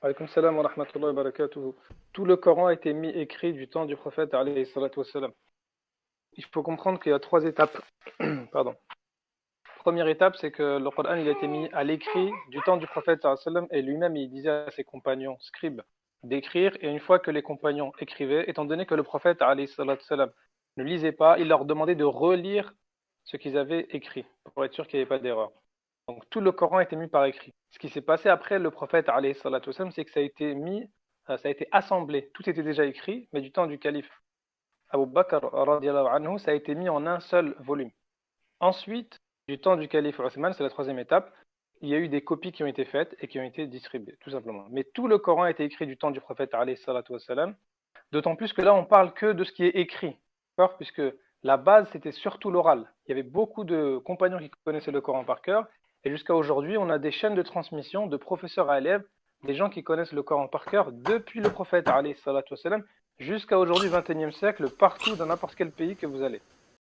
Alaykoum salam wa rahmatullahi wa barakatuh. Tout le Coran a été mis écrit du temps du prophète alayhi salatu wassalam. Il faut comprendre qu'il y a trois étapes. Pardon. Première étape, c'est que le Coran il a été mis à l'écrit du temps du prophète sallallahu alayhi wa sallam, et lui-même il disait à ses compagnons scribes d'écrire, et une fois que les compagnons écrivaient, étant donné que le prophète alayhi salatu wassalam ne lisait pas, il leur demandait de relire ce qu'ils avaient écrit pour être sûr qu'il n'y avait pas d'erreur. Donc tout le Coran a été mis par écrit. Ce qui s'est passé après le prophète alayhi salatu wassalam, c'est que ça a été assemblé. Tout était déjà écrit, mais du temps du calife Abu Bakr radiallahu anhu, ça a été mis en un seul volume. Ensuite, du temps du calife Othman, c'est la troisième étape, il y a eu des copies qui ont été faites et qui ont été distribuées, tout simplement. Mais tout le Coran a été écrit du temps du prophète alayhi salatu wassalam, d'autant plus que là, on parle que de ce qui est écrit, d'accord? Puisque la base, c'était surtout l'oral. Il y avait beaucoup de compagnons qui connaissaient le Coran par cœur, et jusqu'à aujourd'hui, on a des chaînes de transmission de professeurs à élèves, des gens qui connaissent le Coran par cœur depuis le prophète alayhi salatu wassalam, jusqu'à aujourd'hui, 21e siècle, partout, dans n'importe quel pays que vous allez.